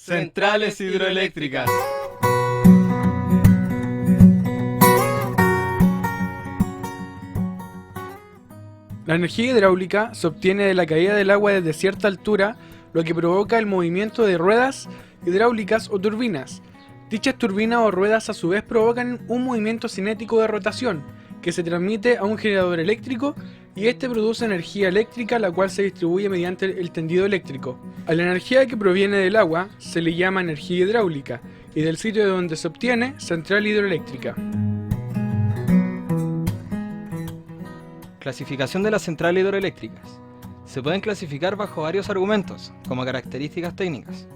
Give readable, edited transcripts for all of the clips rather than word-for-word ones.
Centrales hidroeléctricas. La energía hidráulica se obtiene de la caída del agua desde cierta altura, lo que provoca el movimiento de ruedas hidráulicas o turbinas. Dichas turbinas o ruedas a su vez provocan un movimiento cinético de rotación, que se transmite a un generador eléctrico y este produce energía eléctrica, la cual se distribuye mediante el tendido eléctrico. A la energía que proviene del agua se le llama energía hidráulica y del sitio de donde se obtiene, central hidroeléctrica. Clasificación de las centrales hidroeléctricas. Se pueden clasificar bajo varios argumentos, como características técnicas,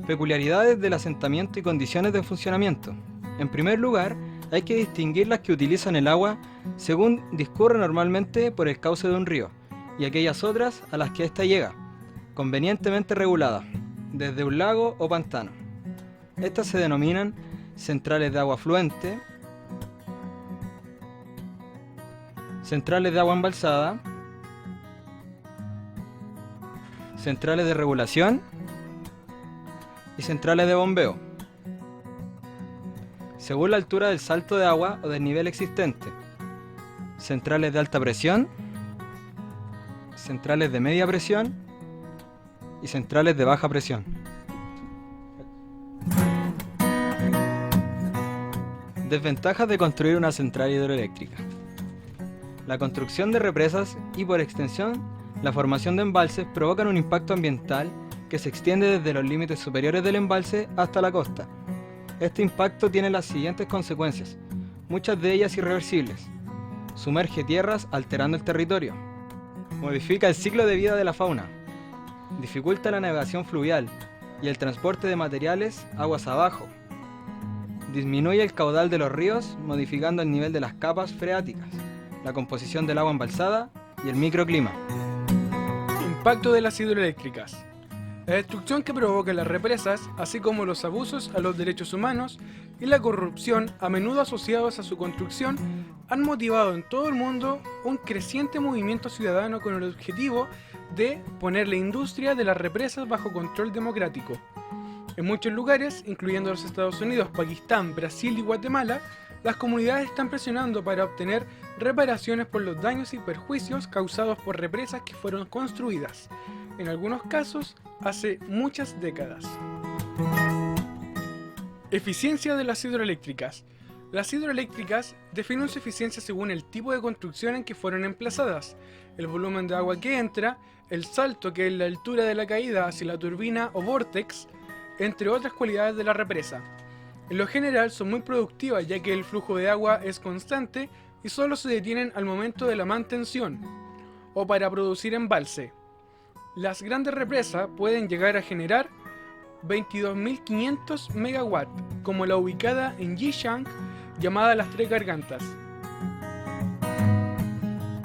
peculiaridades del asentamiento y condiciones de funcionamiento. En primer lugar, hay que distinguir las que utilizan el agua según discurre normalmente por el cauce de un río, y aquellas otras a las que ésta llega, convenientemente regulada, desde un lago o pantano. Estas se denominan centrales de agua fluente, centrales de agua embalsada, centrales de regulación y centrales de bombeo, según la altura del salto de agua o del nivel existente. Centrales de alta presión, centrales de media presión y centrales de baja presión. Desventajas de construir una central hidroeléctrica. La construcción de represas y, por extensión, la formación de embalses provocan un impacto ambiental que se extiende desde los límites superiores del embalse hasta la costa. Este impacto tiene las siguientes consecuencias, muchas de ellas irreversibles. Sumerge tierras alterando el territorio. Modifica el ciclo de vida de la fauna. Dificulta la navegación fluvial y el transporte de materiales aguas abajo. Disminuye el caudal de los ríos, modificando el nivel de las capas freáticas, la composición del agua embalsada y el microclima. Impacto de las hidroeléctricas. La destrucción que provocan las represas, así como los abusos a los derechos humanos y la corrupción a menudo asociados a su construcción, han motivado en todo el mundo un creciente movimiento ciudadano con el objetivo de poner la industria de las represas bajo control democrático. En muchos lugares, incluyendo los Estados Unidos, Pakistán, Brasil y Guatemala, las comunidades están presionando para obtener reparaciones por los daños y perjuicios causados por represas que fueron construidas, en algunos casos, hace muchas décadas. Eficiencia de las hidroeléctricas. Las hidroeléctricas definen su eficiencia según el tipo de construcción en que fueron emplazadas, el volumen de agua que entra, el salto que es la altura de la caída hacia la turbina o vórtex, entre otras cualidades de la represa. En lo general son muy productivas ya que el flujo de agua es constante y solo se detienen al momento de la mantención o para producir embalse. Las grandes represas pueden llegar a generar 22.500 megawatts, como la ubicada en Yishang, llamada Las Tres Gargantas.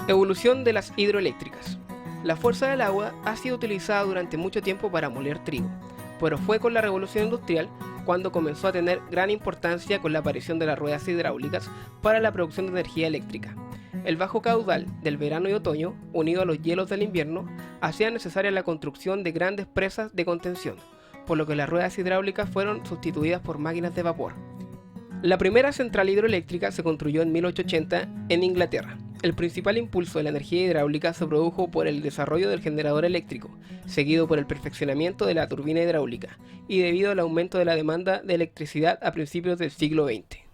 Evolución de las hidroeléctricas. La fuerza del agua ha sido utilizada durante mucho tiempo para moler trigo, pero fue con la revolución industrial cuando comenzó a tener gran importancia con la aparición de las ruedas hidráulicas para la producción de energía eléctrica. El bajo caudal del verano y otoño, unido a los hielos del invierno, hacía necesaria la construcción de grandes presas de contención, por lo que las ruedas hidráulicas fueron sustituidas por máquinas de vapor. La primera central hidroeléctrica se construyó en 1880 en Inglaterra. El principal impulso de la energía hidráulica se produjo por el desarrollo del generador eléctrico, seguido por el perfeccionamiento de la turbina hidráulica, y debido al aumento de la demanda de electricidad a principios del siglo XX.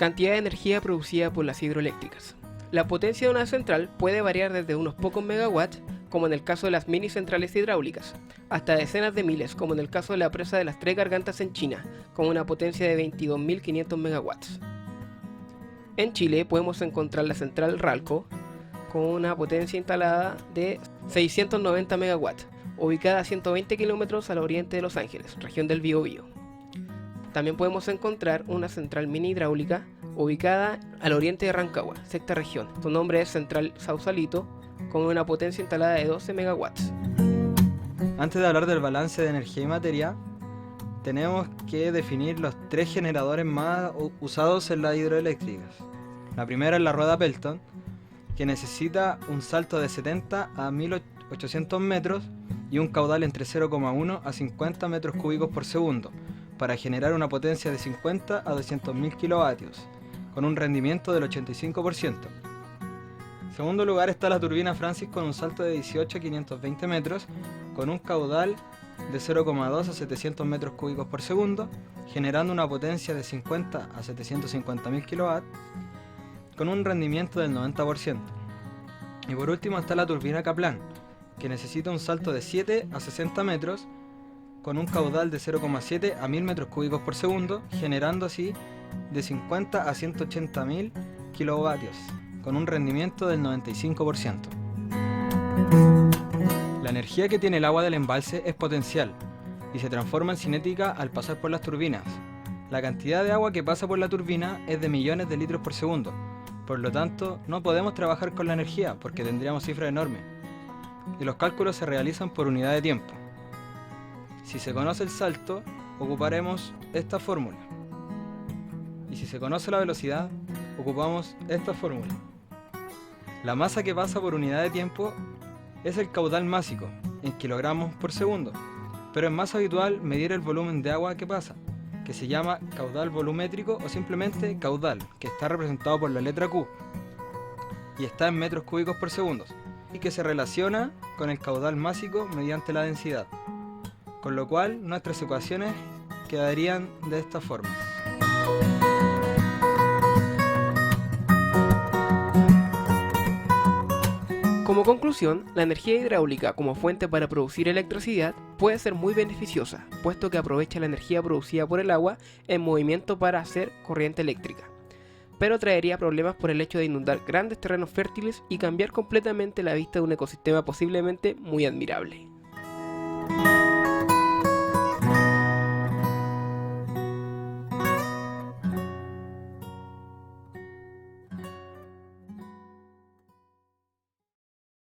Cantidad de energía producida por las hidroeléctricas. La potencia de una central puede variar desde unos pocos megawatts, como en el caso de las mini centrales hidráulicas, hasta decenas de miles, como en el caso de la presa de Las Tres Gargantas en China, con una potencia de 22.500 megawatts. En Chile podemos encontrar la central Ralco, con una potencia instalada de 690 megawatts, ubicada a 120 kilómetros al oriente de Los Ángeles, región del Biobío. También podemos encontrar una central mini hidráulica ubicada al oriente de Rancagua, sexta región. Su nombre es Central Sausalito, con una potencia instalada de 12 megawatts. Antes de hablar del balance de energía y materia, tenemos que definir los tres generadores más usados en las hidroeléctricas. La primera es la rueda Pelton, que necesita un salto de 70 a 1800 metros y un caudal entre 0,1 a 50 metros cúbicos por segundo, para generar una potencia de 50 a 200.000 kilovatios, con un rendimiento del 85%. En segundo lugar está la turbina Francis con un salto de 18 a 520 metros, con un caudal de 0,2 a 700 metros cúbicos por segundo, generando una potencia de 50 a 750.000 kW, con un rendimiento del 90%. Y por último está la turbina Kaplan, que necesita un salto de 7 a 60 metros, con un caudal de 0,7 a 1000 metros cúbicos por segundo, generando así de 50 a 180.000 kilovatios, con un rendimiento del 95%. La energía que tiene el agua del embalse es potencial y se transforma en cinética al pasar por las turbinas. La cantidad de agua que pasa por la turbina es de millones de litros por segundo, por lo tanto no podemos trabajar con la energía porque tendríamos cifras enormes, y los cálculos se realizan por unidad de tiempo. Si se conoce el salto, ocuparemos esta fórmula, y si se conoce la velocidad, ocupamos esta fórmula. La masa que pasa por unidad de tiempo es el caudal másico, en kilogramos por segundo, pero es más habitual medir el volumen de agua que pasa, que se llama caudal volumétrico o simplemente caudal, que está representado por la letra Q, y está en metros cúbicos por segundo, y que se relaciona con el caudal másico mediante la densidad, con lo cual nuestras ecuaciones quedarían de esta forma. Como conclusión, la energía hidráulica como fuente para producir electricidad puede ser muy beneficiosa, puesto que aprovecha la energía producida por el agua en movimiento para hacer corriente eléctrica, pero traería problemas por el hecho de inundar grandes terrenos fértiles y cambiar completamente la vista de un ecosistema posiblemente muy admirable.